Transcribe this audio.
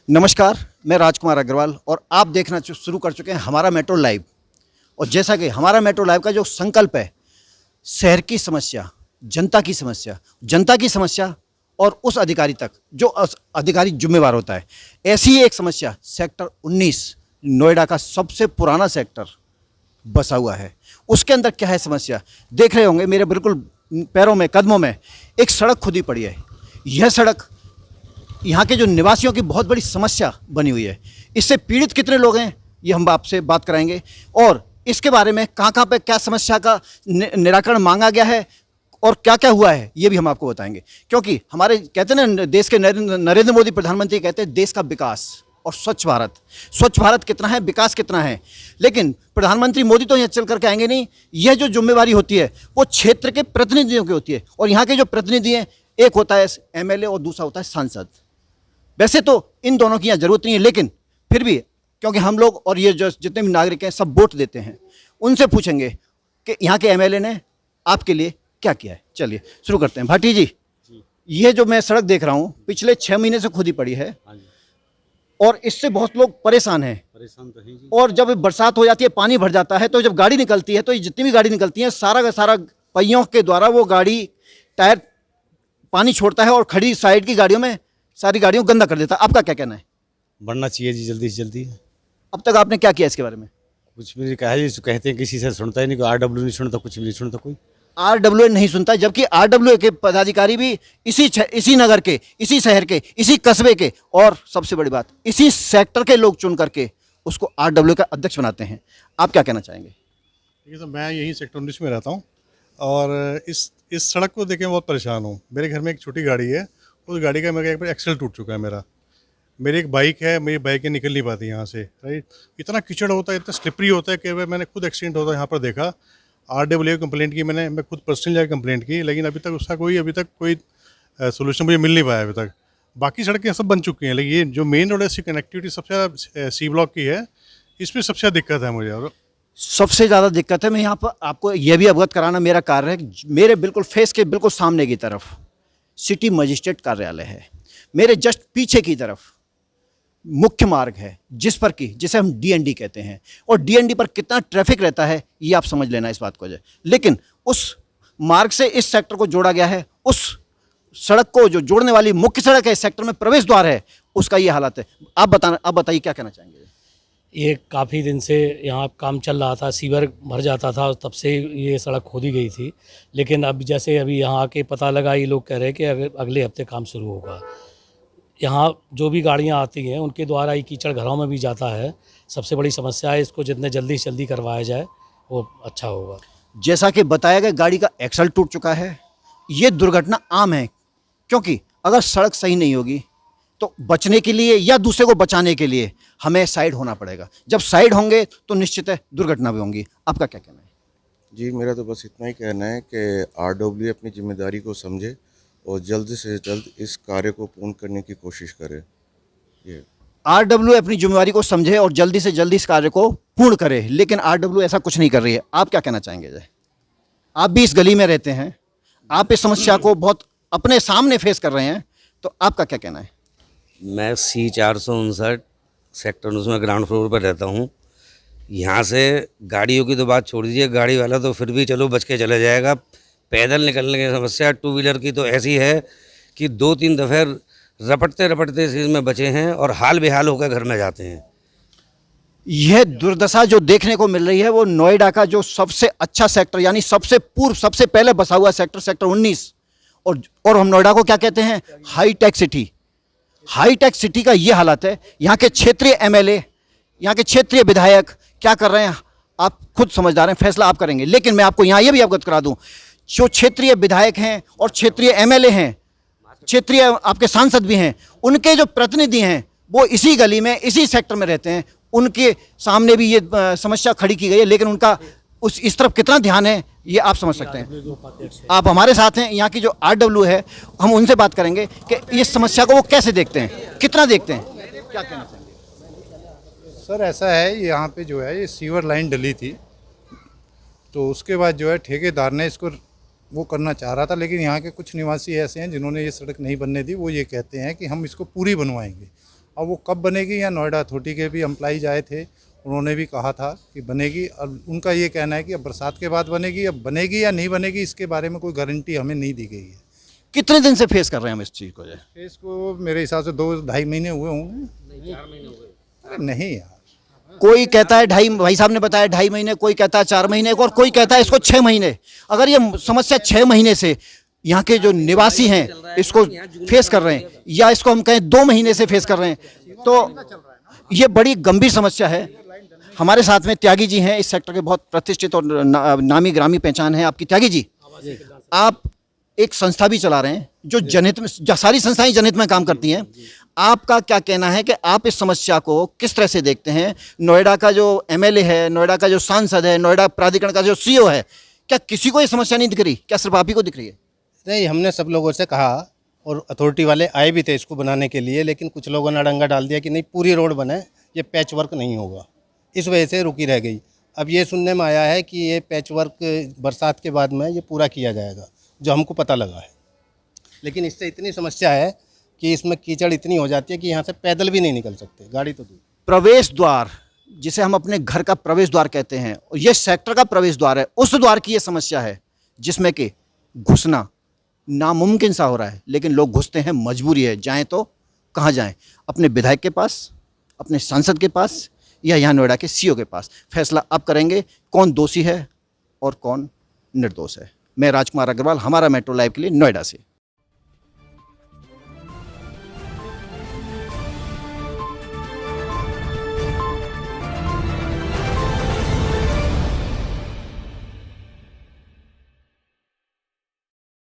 नमस्कार, मैं राजकुमार अग्रवाल और आप देखना शुरू कर चुके हैं हमारा मेट्रो लाइव। और जैसा कि हमारा मेट्रो लाइव का जो संकल्प है, शहर की समस्या, जनता की समस्या और उस अधिकारी तक जो अधिकारी जिम्मेवार होता है। ऐसी ही एक समस्या सेक्टर 19 नोएडा का सबसे पुराना सेक्टर बसा हुआ है। उसके अंदर क्या है समस्या, देख रहे होंगे मेरे बिल्कुल पैरों में, कदमों में एक सड़क खुदी पड़ी है। यह सड़क यहाँ के जो निवासियों की बहुत बड़ी समस्या बनी हुई है। इससे पीड़ित कितने लोग हैं ये हम आपसे बात कराएंगे, और इसके बारे में कहाँ पे क्या समस्या का निराकरण मांगा गया है और क्या क्या हुआ है ये भी हम आपको बताएंगे। क्योंकि हमारे कहते हैं ना, देश के नरेंद्र मोदी प्रधानमंत्री कहते हैं देश का विकास और स्वच्छ भारत कितना है, विकास कितना है। लेकिन प्रधानमंत्री मोदी तो यहाँ चल करके आएंगे नहीं। यह जो जिम्मेवारी होती है वो क्षेत्र के प्रतिनिधियों की होती है, और यहाँ के जो प्रतिनिधि हैं, एक होता है एमएलए और दूसरा होता है सांसद। वैसे तो इन दोनों की यहाँ जरूरत नहीं है, लेकिन फिर भी क्योंकि हम लोग और ये जो जितने भी नागरिक हैं सब वोट देते हैं, उनसे पूछेंगे कि यहाँ के एमएलए ने आपके लिए क्या किया है। चलिए शुरू करते हैं। भाटी जी, ये जो मैं सड़क देख रहा हूँ पिछले 6 महीने से खुदी पड़ी है और इससे बहुत लोग परेशान हैं। तो हैं जी। और जब बरसात हो जाती है, पानी भर जाता है, तो जब गाड़ी निकलती है तो ये जितनी भी गाड़ी निकलती है सारा का सारा पहियों के द्वारा वो गाड़ी टायर पानी छोड़ता है और खड़ी साइड की गाड़ियों में सारी गाड़ियों गंदा कर देता है। आपका क्या कहना है? बढ़ना चाहिए जी, जल्दी से जल्दी। अब तक आपने क्या किया इसके बारे में? कुछ भी नहीं कहा जी, कहते हैं किसी से सुनता ही नहीं, कोई आरडब्ल्यू नहीं सुनता, कुछ भी नहीं सुनता कोई। आरडब्ल्यू नहीं सुनता, जबकि आरडब्ल्यू के पदाधिकारी भी इसी नगर के, इसी शहर के, इसी कस्बे के, और सबसे बड़ी बात इसी सेक्टर के लोग चुन करके उसको आरडब्ल्यू का अध्यक्ष बनाते हैं। आप क्या कहना चाहेंगे? ठीक है, तो मैं यहीं सेक्टर 19 में रहता हूँ और इस सड़क को देखे बहुत परेशान हूँ। मेरे घर में एक छोटी गाड़ी है, उस गाड़ी का मेरा एक बार एक्सेल टूट चुका है। मेरी एक बाइक है, मेरी बाइकें निकल नहीं पाती यहाँ से, राइट। इतना कीचड़ होता है, इतना स्लिपरी होता है कि मैंने खुद एक्सीडेंट होता है यहाँ पर देखा। आरडब्ल्यू कंप्लेंट की मैं खुद पर्सनली जाकर कंप्लेंट की, लेकिन अभी तक कोई सोल्यूशन मुझे मिल नहीं पाया अभी तक। बाकी सड़कें सब बन चुकी हैं, लेकिन ये जो मेन रोड है इसकी कनेक्टिविटी सबसे ज़्यादा सी ब्लॉक की है, इसमें सबसे ज़्यादा दिक्कत है मुझे। और सबसे ज़्यादा दिक्कत है, मैं यहाँ पर आपको यह भी अवगत कराना मेरा कार्य है। मेरे बिल्कुल फेस के बिल्कुल सामने की तरफ सिटी मजिस्ट्रेट कार्यालय है, मेरे जस्ट पीछे की तरफ मुख्य मार्ग है जिसे हम डीएनडी कहते हैं, और डीएनडी पर कितना ट्रैफिक रहता है ये आप समझ लेना इस बात को। लेकिन उस मार्ग से इस सेक्टर को जोड़ा गया है, उस सड़क को जो जोड़ने वाली मुख्य सड़क है, इस सेक्टर में प्रवेश द्वार है, उसका ये हालत है। आप बताइए क्या कहना चाहेंगे? ये काफ़ी दिन से यहाँ काम चल रहा था, सीवर भर जाता था, तब से ये सड़क खोदी गई थी। लेकिन अब जैसे अभी यहाँ आके पता लगा, ये लोग कह रहे हैं कि अगले हफ्ते काम शुरू होगा। यहाँ जो भी गाड़ियाँ आती हैं उनके द्वारा ये कीचड़ घरों में भी जाता है। सबसे बड़ी समस्या है, इसको जितने जल्दी से जल्दी करवाया जाए वो अच्छा होगा। जैसा कि बताया गया, गाड़ी का एक्सल टूट चुका है। ये दुर्घटना आम है, क्योंकि अगर सड़क सही नहीं होगी तो बचने के लिए या दूसरे को बचाने के लिए हमें साइड होना पड़ेगा। जब साइड होंगे तो निश्चित है दुर्घटना भी होंगी। आपका क्या कहना है? जी, मेरा तो बस इतना ही कहना है कि आरडब्ल्यू अपनी जिम्मेदारी को समझे और जल्द से जल्द इस कार्य को पूर्ण करने की कोशिश करे। ये आरडब्ल्यू अपनी जिम्मेदारी को समझे और जल्दी से जल्दी इस कार्य को पूर्ण करे, लेकिन आरडब्ल्यू ऐसा कुछ नहीं कर रही है। आप क्या कहना चाहेंगे? आप भी इस गली में रहते हैं, आप इस समस्या को बहुत अपने सामने फेस कर रहे हैं, तो आपका क्या कहना है? मैं C459 सेक्टर उसमें ग्राउंड फ्लोर पर रहता हूँ। यहाँ से गाड़ियों की तो बात छोड़ दीजिए, गाड़ी वाला तो फिर भी चलो बच के चला जाएगा। पैदल निकलने की समस्या, टू व्हीलर की तो ऐसी है कि 2-3 दफ़े रपटते इस में बचे हैं और हाल बेहाल होकर घर में जाते हैं। यह दुर्दशा जो देखने को मिल रही है वो नोएडा का जो सबसे अच्छा सेक्टर, यानी सबसे पूर्व, सबसे पहले बसा हुआ सेक्टर 19, और हम नोएडा को क्या कहते हैं? Hi tech city. हाईटेक सिटी का ये हालत है। यहाँ के क्षेत्रीय एमएलए, यहाँ के क्षेत्रीय विधायक क्या कर रहे हैं आप खुद समझदार हैं, फैसला आप करेंगे। लेकिन मैं आपको यहाँ ये भी अवगत करा दूं, जो क्षेत्रीय विधायक हैं और क्षेत्रीय एमएलए हैं, क्षेत्रीय आपके सांसद भी हैं, उनके जो प्रतिनिधि हैं वो इसी गली में, इसी सेक्टर में रहते हैं। उनके सामने भी ये समस्या खड़ी की गई है, लेकिन उनका इस तरफ कितना ध्यान है ये आप समझ सकते हैं। आप हमारे साथ हैं, यहाँ की जो आरडब्ल्यू है, हम उनसे बात करेंगे कि इस समस्या को वो कैसे देखते हैं, कितना देखते हैं, क्या कहना चाहेंगे? सर ऐसा है, यहाँ पे जो है ये सीवर लाइन डली थी, तो उसके बाद जो है ठेकेदार ने इसको वो करना चाह रहा था, लेकिन यहाँ के कुछ निवासी ऐसे हैं जिन्होंने ये सड़क नहीं बनने दी। वो ये कहते हैं कि हम इसको पूरी बनवाएंगे। अब वो कब बनेगी, या नोएडा अथॉरिटी के भी एम्प्लॉइज आए थे, उन्होंने भी कहा था कि बनेगी। अब उनका ये कहना है कि अब बरसात के बाद बनेगी। अब बनेगी या नहीं बनेगी इसके बारे में कोई गारंटी हमें नहीं दी गई है। कितने दिन से फेस कर रहे हैं हम इस चीज़ को? इसको मेरे हिसाब से 2-2.5 महीने हुए होंगे। 4 महीने हो गए। अरे नहीं यार, कोई कहता है 2.5, भाई साहब ने बताया 2.5 महीने, कोई कहता है 4 महीने, और कोई कहता है इसको 6 महीने। अगर ये समस्या 6 महीने से यहाँ के जो निवासी हैं इसको फेस कर रहे हैं, या इसको हम कहें 2 महीने से फेस कर रहे हैं, तो ये बड़ी गंभीर समस्या है। हमारे साथ में त्यागी जी हैं, इस सेक्टर के बहुत प्रतिष्ठित और नामी ग्रामी पहचान है आपकी। त्यागी जी, आप एक संस्था भी चला रहे हैं जो जनहित में, सारी संस्थाएं जनहित में काम करती हैं। आपका क्या कहना है कि आप इस समस्या को किस तरह से देखते हैं? नोएडा का जो एमएलए है, नोएडा का जो सांसद है, नोएडा प्राधिकरण का जो सीईओ है, क्या किसी को ये समस्या नहीं दिख रही? क्या सिर्फ आप ही को दिख रही है? नहीं, हमने सब लोगों से कहा और अथॉरिटी वाले आए भी थे इसको बनाने के लिए, लेकिन कुछ लोगों ने अड़ंगा डाल दिया कि नहीं पूरी रोड बने, ये पैच वर्क नहीं होगा। इस वजह से रुकी रह गई। अब ये सुनने में आया है कि ये पैच वर्क बरसात के बाद में ये पूरा किया जाएगा, जो हमको पता लगा है। लेकिन इससे इतनी समस्या है कि इसमें कीचड़ इतनी हो जाती है कि यहाँ से पैदल भी नहीं निकल सकते, गाड़ी तो दूर। प्रवेश द्वार, जिसे हम अपने घर का प्रवेश द्वार कहते हैं, और ये सेक्टर का प्रवेश द्वार है, उस द्वार की ये समस्या है जिसमें कि घुसना नामुमकिन सा हो रहा है। लेकिन लोग घुसते हैं, मजबूरी है। जाएं तो कहाँ जाएं? अपने विधायक के पास, अपने सांसद के पास, या यहाँ नोएडा के सीईओ के पास। फैसला अब करेंगे कौन दोषी है और कौन निर्दोष है। मैं राजकुमार अग्रवाल, हमारा मेट्रो लाइव के लिए नोएडा से।